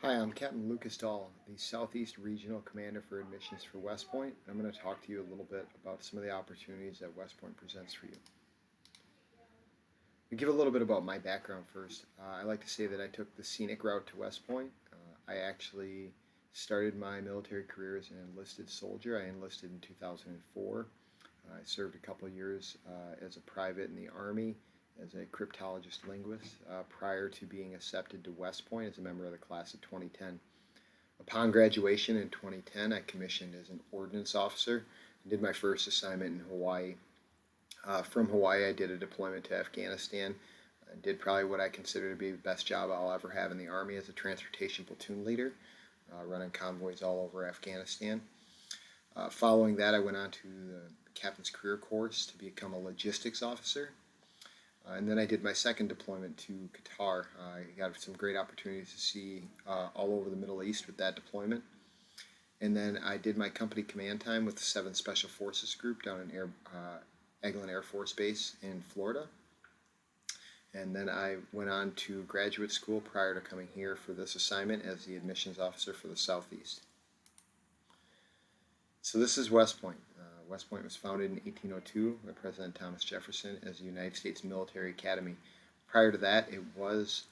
Hi, I'm Captain Lucas Dahl, the Southeast Regional Commander for Admissions for West Point. I'm going to talk to you a little bit about some of the opportunities that West Point presents for you. To give a little bit about my background first, I like to say that I took the scenic route to West Point. I actually started my military career as an enlisted soldier. I enlisted in 2004. I served a couple of years as a private in the Army as a cryptologist linguist prior to being accepted to West Point as a member of the class of 2010. Upon graduation in 2010, I commissioned as an ordnance officer and did my first assignment in Hawaii. From Hawaii, I did a deployment to Afghanistan and did probably what I consider to be the best job I'll ever have in the Army as a transportation platoon leader, running convoys all over Afghanistan. Following that, I went on to the Captain's Career Course to become a logistics officer. And then I did my second deployment to Qatar. I got some great opportunities to see all over the Middle East with that deployment. And then I did my company command time with the 7th Special Forces Group down in Eglin Air Force Base in Florida. And then I went on to graduate school prior to coming here for this assignment as the admissions officer for the Southeast. So this is West Point. West Point was founded in 1802 by President Thomas Jefferson as the United States Military Academy. Prior to that, it was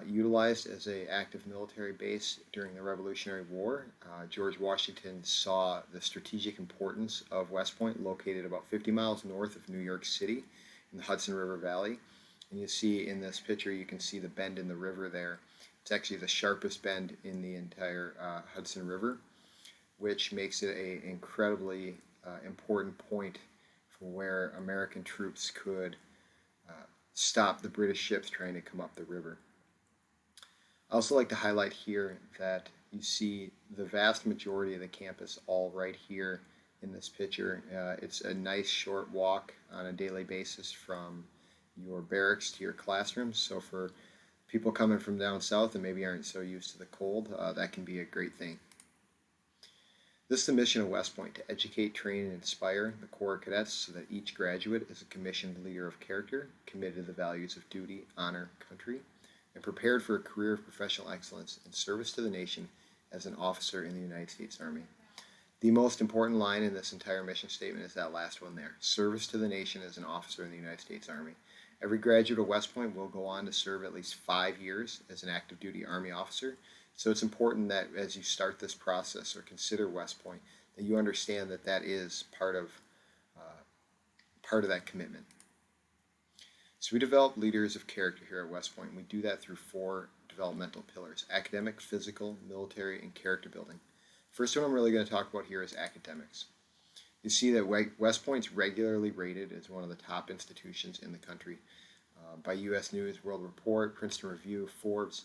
utilized as an active military base during the Revolutionary War. George Washington saw the strategic importance of West Point, located about 50 miles north of New York City in the Hudson River Valley. And you see in this picture, you can see the bend in the river there. It's actually the sharpest bend in the entire Hudson River, which makes it an incredibly important point for where American troops could stop the British ships trying to come up the river. I also like to highlight here that you see the vast majority of the campus all right here in this picture. It's a nice short walk on a daily basis from your barracks to your classrooms. So for people coming from down south and maybe aren't so used to the cold, that can be a great thing. This is the mission of West Point: to educate, train, and inspire the Corps cadets so that each graduate is a commissioned leader of character, committed to the values of duty, honor, country, and prepared for a career of professional excellence in service to the nation as an officer in the United States Army. The most important line in this entire mission statement is that last one there: service to the nation as an officer in the United States Army. Every graduate of West Point will go on to serve at least 5 years as an active duty Army officer. So it's important that as you start this process or consider West Point, that you understand that that is part of that commitment. So we develop leaders of character here at West Point. We do that through 4 developmental pillars: academic, physical, military, and character building. First one I'm really going to talk about here is academics. You see that West Point's regularly rated as one of the top institutions in the country by U.S. News, World Report, Princeton Review, Forbes.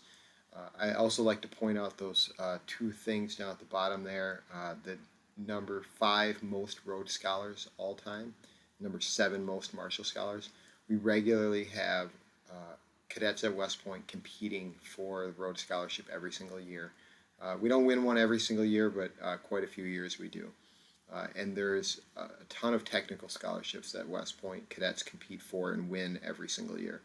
I also like to point out those 2 things down at the bottom there. The number 5 most Rhodes Scholars all time, number 7 most Marshall Scholars. We regularly have cadets at West Point competing for the Rhodes Scholarship every single year. We don't win one every single year, but quite a few years we do. And there's a ton of technical scholarships that West Point cadets compete for and win every single year.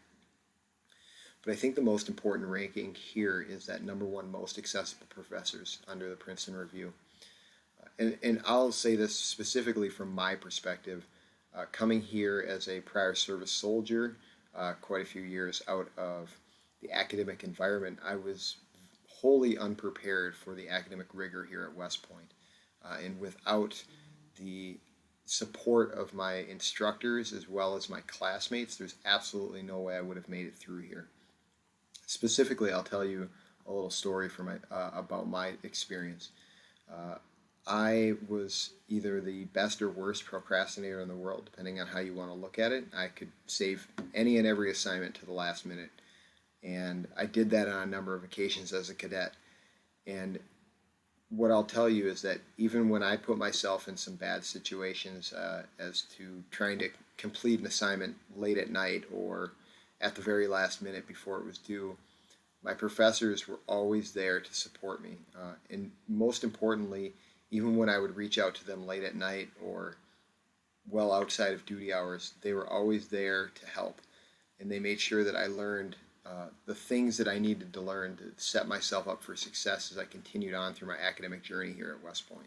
But I think the most important ranking here is that number 1 most accessible professors under the Princeton Review. And I'll say this specifically from my perspective. Coming here as a prior service soldier, quite a few years out of the academic environment, I was wholly unprepared for the academic rigor here at West Point. And without the support of my instructors as well as my classmates, there's absolutely no way I would have made it through here. Specifically, I'll tell you a little story about my experience. I was either the best or worst procrastinator in the world, depending on how you want to look at it. I could save any and every assignment to the last minute, and I did that on a number of occasions as a cadet. And what I'll tell you is that even when I put myself in some bad situations as to trying to complete an assignment late at night or at the very last minute before it was due, my professors were always there to support me. And most importantly, even when I would reach out to them late at night or well outside of duty hours, they were always there to help. And they made sure that I learned the things that I needed to learn to set myself up for success as I continued on through my academic journey here at West Point.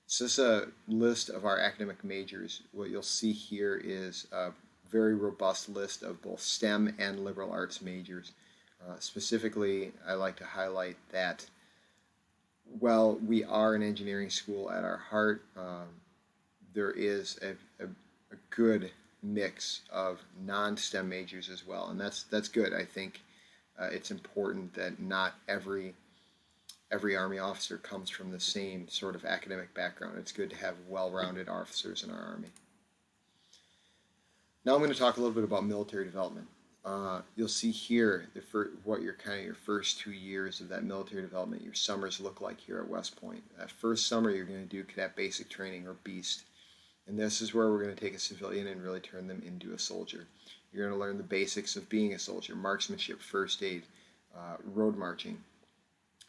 So this is a list of our academic majors. What you'll see here is a very robust list of both STEM and liberal arts majors. Specifically, I like to highlight that while we are an engineering school at our heart, there is a good mix of non-STEM majors as well, and that's good. I think it's important that not every Army officer comes from the same sort of academic background. It's good to have well-rounded officers in our Army. Now I'm going to talk a little bit about military development. You'll see here what your first 2 years of that military development, your summers look like here at West Point. That first summer you're going to do Cadet Basic Training, or BEAST. And this is where we're going to take a civilian and really turn them into a soldier. You're going to learn the basics of being a soldier: marksmanship, first aid, road marching,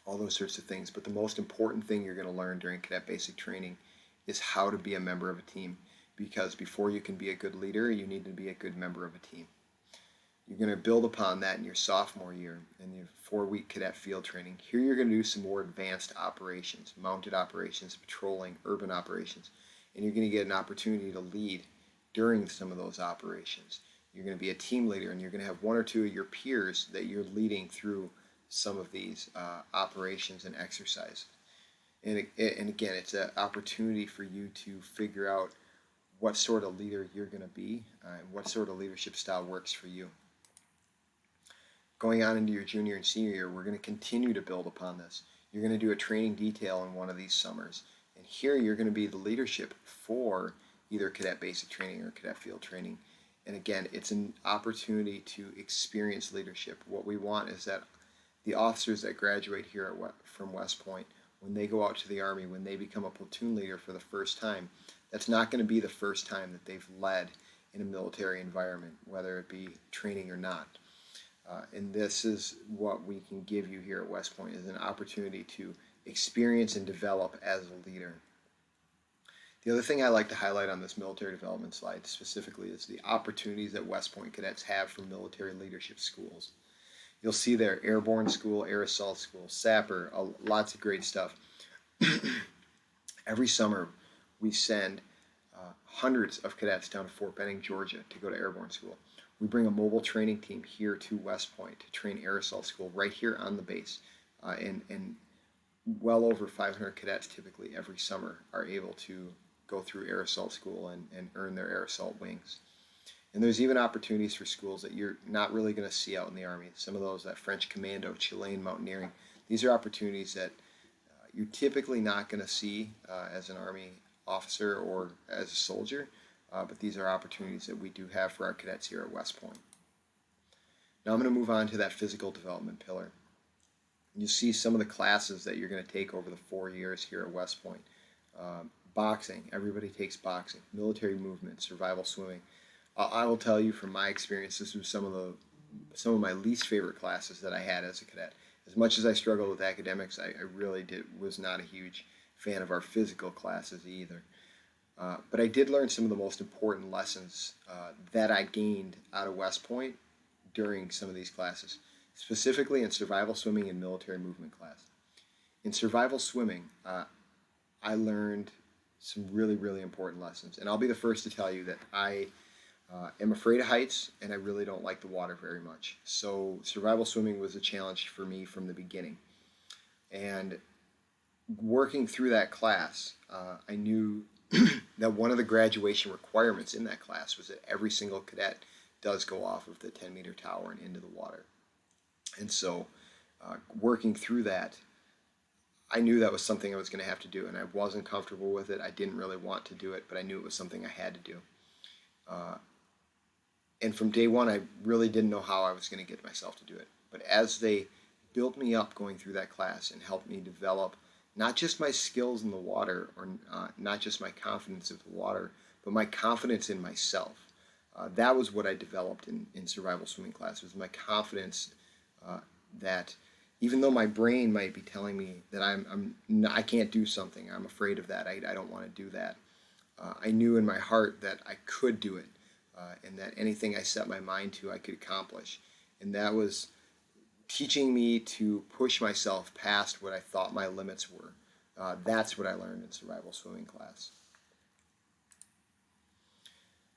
all those sorts of things. But the most important thing you're going to learn during Cadet Basic Training is how to be a member of a team. Because before you can be a good leader, you need to be a good member of a team. You're going to build upon that in your sophomore year in your 4-week cadet field training. Here you're going to do some more advanced operations: mounted operations, patrolling, urban operations. And you're going to get an opportunity to lead during some of those operations. You're going to be a team leader, and you're going to have 1 or 2 of your peers that you're leading through some of these operations and exercises. And again, it's an opportunity for you to figure out what sort of leader you're going to be and what sort of leadership style works for you. Going on into your junior and senior year, we're going to continue to build upon this. You're going to do a training detail in one of these summers. And here you're going to be the leadership for either Cadet Basic Training or Cadet Field Training. And again, it's an opportunity to experience leadership. What we want is that the officers that graduate here from West Point, when they go out to the Army, when they become a platoon leader for the first time, that's not going to be the first time that they've led in a military environment, whether it be training or not. And this is what we can give you here at West Point, is an opportunity to experience and develop as a leader. The other thing I like to highlight on this military development slide specifically is the opportunities that West Point cadets have from military leadership schools. You'll see there Airborne School, Air Assault School, Sapper, lots of great stuff. Every summer we send hundreds of cadets down to Fort Benning, Georgia to go to Airborne School. We bring a mobile training team here to West Point to train Air Assault School right here on the base. And well over 500 cadets typically every summer are able to go through Air Assault School and earn their Air Assault wings. And there's even opportunities for schools that you're not really going to see out in the Army. Some of those, that French Commando, Chilean Mountaineering, these are opportunities that you're typically not going to see as an Army officer or as a soldier, but these are opportunities that we do have for our cadets here at West Point. Now I'm going to move on to that physical development pillar. You see some of the classes that you're going to take over the 4 years here at West Point. Boxing, everybody takes boxing. Military movement, survival swimming. I will tell you from my experience, this was some of my least favorite classes that I had as a cadet. As much as I struggled with academics, I really was not a huge fan of our physical classes either. But I did learn some of the most important lessons that I gained out of West Point during some of these classes, specifically in survival swimming and military movement class. In survival swimming, I learned some really, really important lessons. And I'll be the first to tell you that I am afraid of heights, and I really don't like the water very much. So survival swimming was a challenge for me from the beginning. And working through that class, I knew that one of the graduation requirements in that class was that every single cadet does go off of the 10-meter tower and into the water. And so working through that, I knew that was something I was going to have to do, and I wasn't comfortable with it. I didn't really want to do it, but I knew it was something I had to do. And from day one, I really didn't know how I was going to get myself to do it. But as they built me up going through that class and helped me develop not just my skills in the water, or not just my confidence in the water, but my confidence in myself. That was what I developed in survival swimming class, was my confidence that even though my brain might be telling me that I can't do something, I'm afraid of that, I don't want to do that, I knew in my heart that I could do it. and that anything I set my mind to, I could accomplish. And that was teaching me to push myself past what I thought my limits were. That's what I learned in survival swimming class.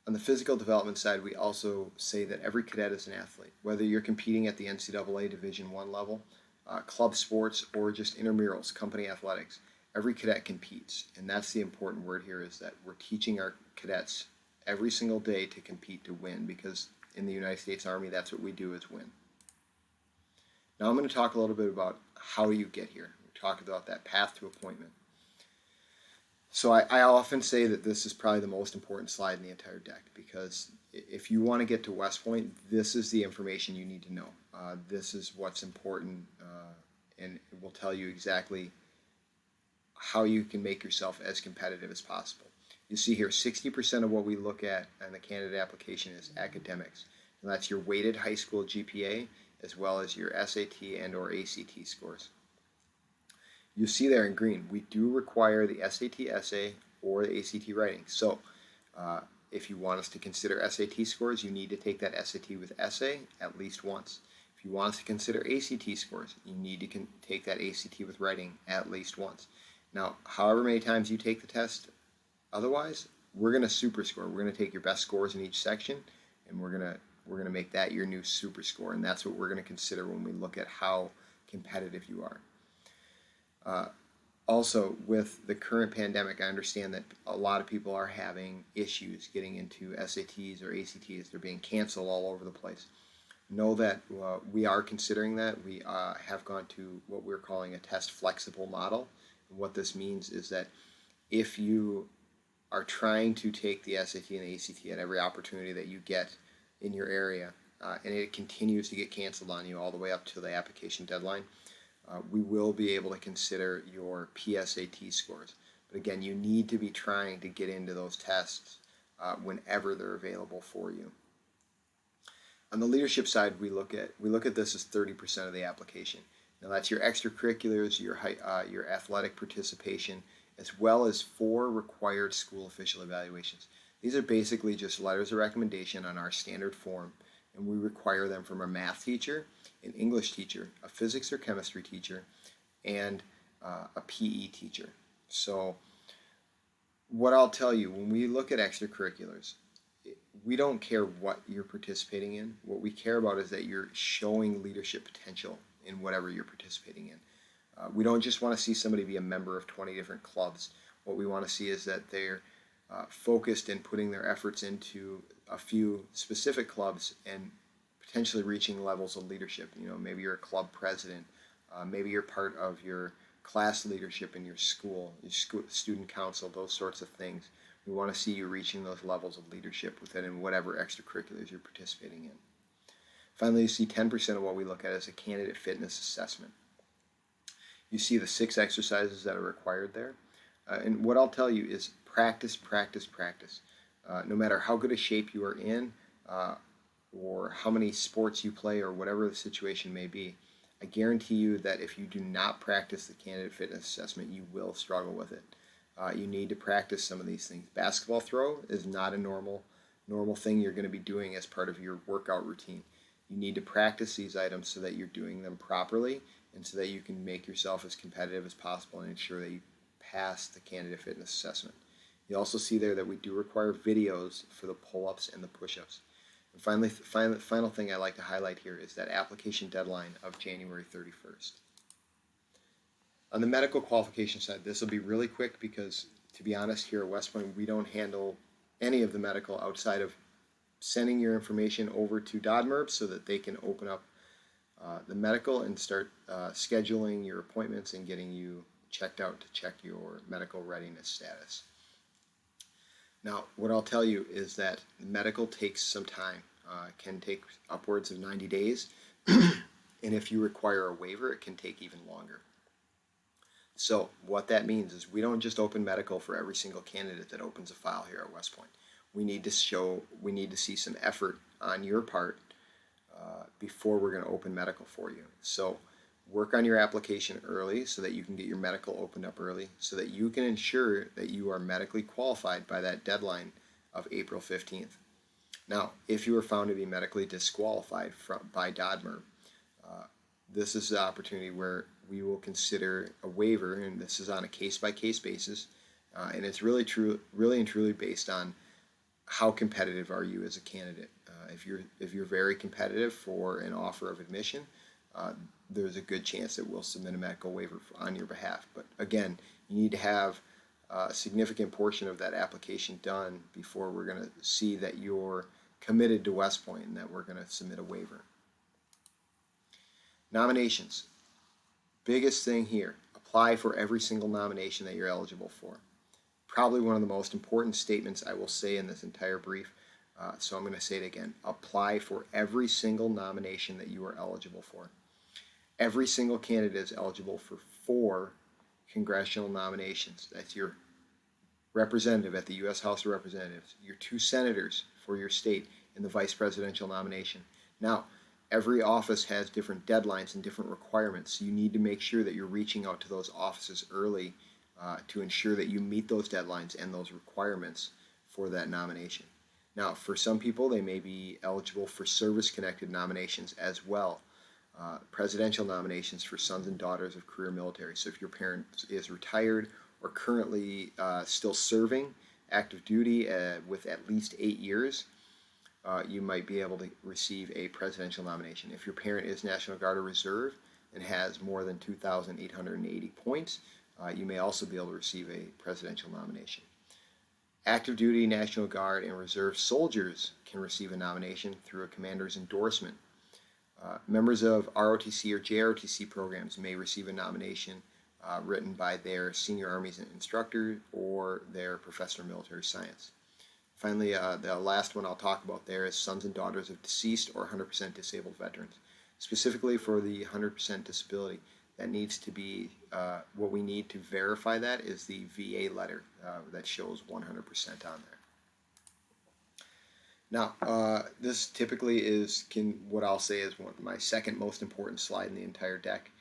On the physical development side, we also say that every cadet is an athlete. Whether you're competing at the NCAA Division I level, club sports, or just intramurals, company athletics, every cadet competes. And that's the important word here, is that we're teaching our cadets every single day to compete to win, because in the United States Army, that's what we do, is win. Now I'm going to talk a little bit about how you get here. We're talking about that path to appointment. So I often say that this is probably the most important slide in the entire deck, because if you want to get to West Point, this is the information you need to know. This is what's important, and it will tell you exactly how you can make yourself as competitive as possible. You see here, 60% of what we look at on the candidate application is academics. And that's your weighted high school GPA, as well as your SAT and or ACT scores. You see there in green, we do require the SAT essay or the ACT writing. So if you want us to consider SAT scores, you need to take that SAT with essay at least once. If you want us to consider ACT scores, you need to take that ACT with writing at least once. Now, however many times you take the test, otherwise, we're going to super score. We're going to take your best scores in each section, and we're going to make that your new super score, and that's what we're going to consider when we look at how competitive you are. Also, with the current pandemic, I understand that a lot of people are having issues getting into SATs or ACTs. They're being canceled all over the place. Know that we are considering that. We have gone to what we're calling a test flexible model. And what this means is that if you are trying to take the SAT and the ACT at every opportunity that you get in your area, and it continues to get canceled on you all the way up to the application deadline, we will be able to consider your PSAT scores. But again, you need to be trying to get into those tests whenever they're available for you. On the leadership side, we look at this as 30% of the application. Now that's your extracurriculars, your athletic participation, as well as 4 required school official evaluations. These are basically just letters of recommendation on our standard form, and we require them from a math teacher, an English teacher, a physics or chemistry teacher, and a PE teacher. So what I'll tell you, when we look at extracurriculars, we don't care what you're participating in. What we care about is that you're showing leadership potential in whatever you're participating in. We don't just want to see somebody be a member of 20 different clubs. What we want to see is that they're focused in putting their efforts into a few specific clubs and potentially reaching levels of leadership. You know, maybe you're a club president, maybe you're part of your class leadership in your school, student council, those sorts of things. We want to see you reaching those levels of leadership within whatever extracurriculars you're participating in. Finally, you see 10% of what we look at as a candidate fitness assessment. You see the 6 exercises that are required there. And what I'll tell you is practice, practice, practice. No matter how good a shape you are in, or how many sports you play, or whatever the situation may be, I guarantee you that if you do not practice the candidate fitness assessment, you will struggle with it. You need to practice some of these things. Basketball throw is not a normal thing you're going to be doing as part of your workout routine. You need to practice these items so that you're doing them properly, and so that you can make yourself as competitive as possible and ensure that you pass the candidate fitness assessment. You also see there that we do require videos for the pull-ups and the push-ups. And finally, the final thing I like to highlight here is that application deadline of January 31st. On the medical qualification side, this will be really quick because, to be honest, here at West Point, we don't handle any of the medical outside of sending your information over to DODMERB so that they can open up the medical and start scheduling your appointments and getting you checked out to check your medical readiness status. Now, what I'll tell you is that medical takes some time. It can take upwards of 90 days, and if you require a waiver, it can take even longer. So what that means is we don't just open medical for every single candidate that opens a file here at West Point. We need to see some effort on your part before we're going to open medical for you. So work on your application early so that you can get your medical opened up early, so that you can ensure that you are medically qualified by that deadline of April 15th. Now, if you are found to be medically disqualified by DODMER, this is the opportunity where we will consider a waiver, and this is on a case-by-case basis, and it's really and truly based on how competitive are you as a candidate. If you're very competitive for an offer of admission, uh, there's a good chance that we'll submit a medical waiver on your behalf. But again, you need to have a significant portion of that application done before we're going to see that you're committed to West Point and that we're going to submit a waiver. Nominations. Biggest thing here, apply for every single nomination that you're eligible for. Probably one of the most important statements I will say in this entire brief, so I'm going to say it again. Apply for every single nomination that you are eligible for. Every single candidate is eligible for 4 congressional nominations. That's your representative at the U.S. House of Representatives, your 2 senators for your state in the vice presidential nomination. Now, every office has different deadlines and different requirements, so you need to make sure that you're reaching out to those offices early to ensure that you meet those deadlines and those requirements for that nomination. Now, for some people, they may be eligible for service-connected nominations as well. Presidential nominations for sons and daughters of career military. So if your parent is retired or currently still serving active duty with at least 8 years, you might be able to receive a presidential nomination. If your parent is National Guard or Reserve and has more than 2,880 points, you may also be able to receive a presidential nomination. Active duty, National Guard, and Reserve soldiers can receive a nomination through a commander's endorsement. Members of ROTC or JROTC programs may receive a nomination written by their senior Army instructor or their professor of military science. Finally, the last one I'll talk about there is sons and daughters of deceased or 100% disabled veterans. Specifically for the 100% disability, that needs to be, what we need to verify that is the VA letter that shows 100% on there. Now, this typically is what I'll say is my second most important slide in the entire deck,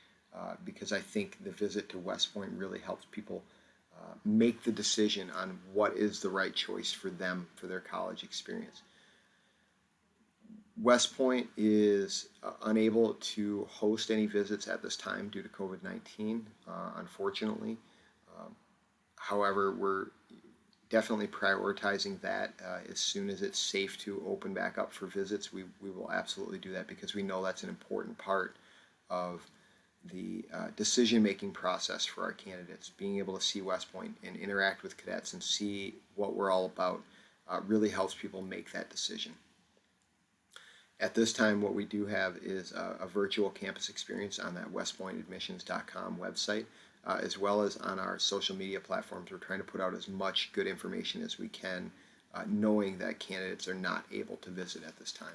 because I think the visit to West Point really helps people make the decision on what is the right choice for them for their college experience. West Point is unable to host any visits at this time due to COVID-19, unfortunately. However, we're definitely prioritizing that. As soon as it's safe to open back up for visits, we will absolutely do that, because we know that's an important part of the decision-making process for our candidates. Being able to see West Point and interact with cadets and see what we're all about really helps people make that decision. At this time, what we do have is a virtual campus experience on that westpointadmissions.com website, as well as on our social media platforms. We're trying to put out as much good information as we can, knowing that candidates are not able to visit at this time.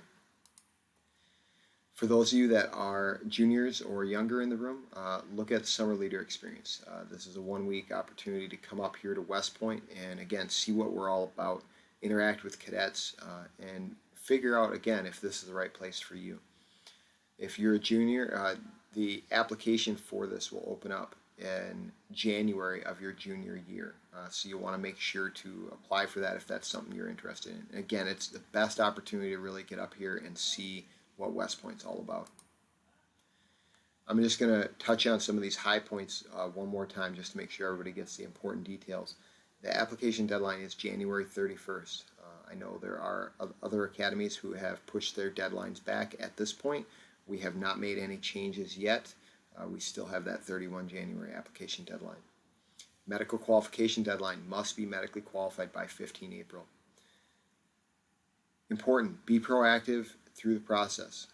For those of you that are juniors or younger in the room, look at the Summer Leader Experience. This is a 1-week opportunity to come up here to West Point and, again, see what we're all about, interact with cadets, and figure out, again, if this is the right place for you. If you're a junior, the application for this will open up in January of your junior year. So you'll want to make sure to apply for that if that's something you're interested in. And again, it's the best opportunity to really get up here and see what West Point's all about. I'm just going to touch on some of these high points one more time just to make sure everybody gets the important details. The application deadline is January 31st. I know there are other academies who have pushed their deadlines back at this point. We have not made any changes yet. We still have that 31 January application deadline. Medical qualification deadline must be medically qualified by 15 April. Important, be proactive through the process.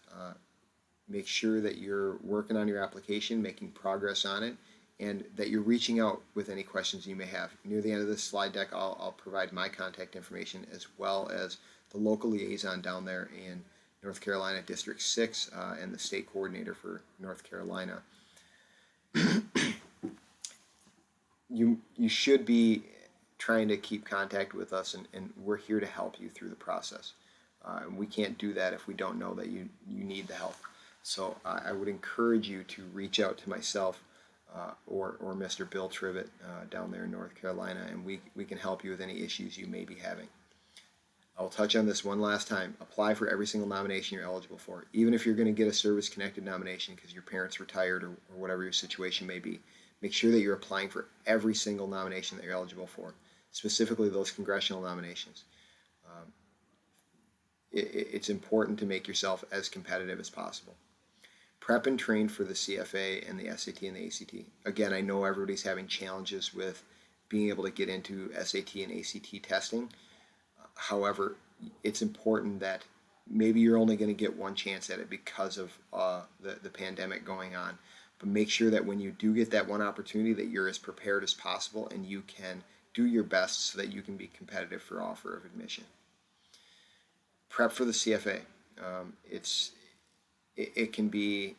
Make sure that you're working on your application, making progress on it, and that you're reaching out with any questions you may have. Near the end of this slide deck, I'll provide my contact information as well as the local liaison down there in North Carolina District 6 and the state coordinator for North Carolina. You should be trying to keep contact with us, and we're here to help you through the process. We can't do that if we don't know that you need the help. So I would encourage you to reach out to myself or Mr. Bill Trivett down there in North Carolina, and we can help you with any issues you may be having. I'll touch on this one last time. Apply for every single nomination you're eligible for. Even if you're going to get a service-connected nomination because your parents retired or whatever your situation may be, make sure that you're applying for every single nomination that you're eligible for, specifically those congressional nominations. It's important to make yourself as competitive as possible. Prep and train for the CFA and the SAT and the ACT. Again, I know everybody's having challenges with being able to get into SAT and ACT testing. However, it's important that maybe you're only going to get one chance at it because of the pandemic going on. But make sure that when you do get that one opportunity that you're as prepared as possible and you can do your best so that you can be competitive for offer of admission. Prep for the CFA. It can be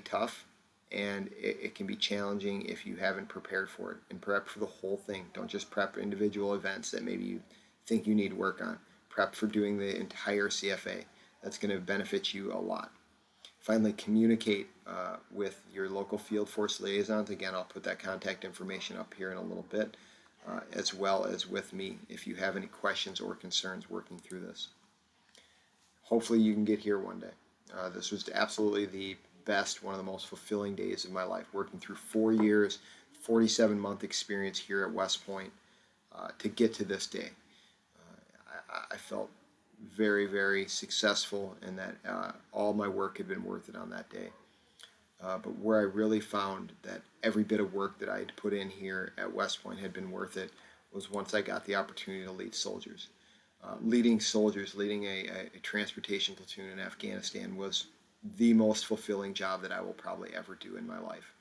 tough, and it can be challenging if you haven't prepared for it. And prep for the whole thing. Don't just prep individual events that maybe you think you need work on. Prep for doing the entire CFA. That's going to benefit you a lot. Finally, communicate with your local field force liaisons. Again, I'll put that contact information up here in a little bit, as well as with me if you have any questions or concerns working through this. Hopefully you can get here one day. This was absolutely the best, one of the most fulfilling days of my life, working through 4 years, 47-month experience here at West Point to get to this day. I felt very, very successful in that all my work had been worth it on that day. But where I really found that every bit of work that I had put in here at West Point had been worth it was once I got the opportunity to lead soldiers. Leading soldiers, leading a transportation platoon in Afghanistan was the most fulfilling job that I will probably ever do in my life.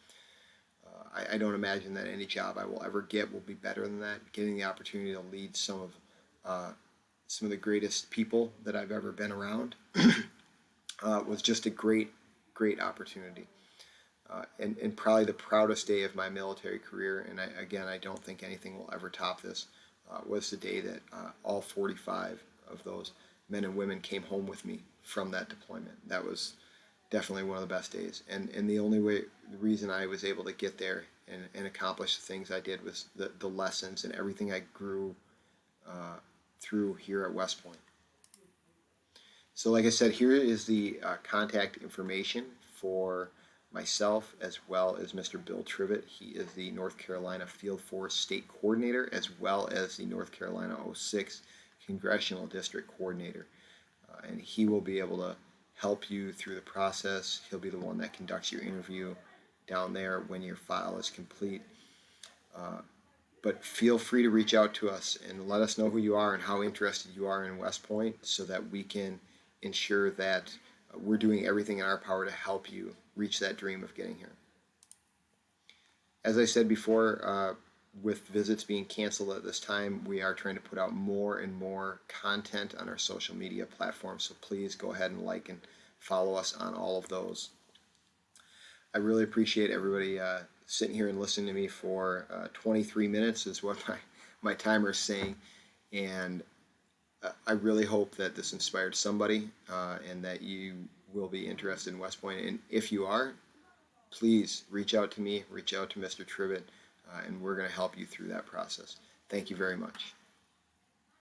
I don't imagine that any job I will ever get will be better than that. Getting the opportunity to lead some of the greatest people that I've ever been around was just a great opportunity. And probably the proudest day of my military career, and I don't think anything will ever top this, was the day that all 45 of those men and women came home with me from that deployment. That was definitely one of the best days. And the reason I was able to get there and accomplish the things I did was the lessons and everything I grew through here at West Point. So like I said, here is the contact information for myself as well as Mr. Bill Trivett. He is the North Carolina Field Force State Coordinator as well as the North Carolina 06 Congressional District Coordinator. And he will be able to help you through the process. He'll be the one that conducts your interview down there when your file is complete. But feel free to reach out to us and let us know who you are and how interested you are in West Point so that we can ensure that we're doing everything in our power to help you reach that dream of getting here. As I said before, with visits being canceled at this time, we are trying to put out more and more content on our social media platforms, so please go ahead and like and follow us on all of those. I really appreciate everybody sitting here and listening to me for 23 minutes is what my timer is saying, and I really hope that this inspired somebody and that you will be interested in West Point. And if you are, please reach out to me, reach out to Mr. Trivett, and we're going to help you through that process. Thank you very much.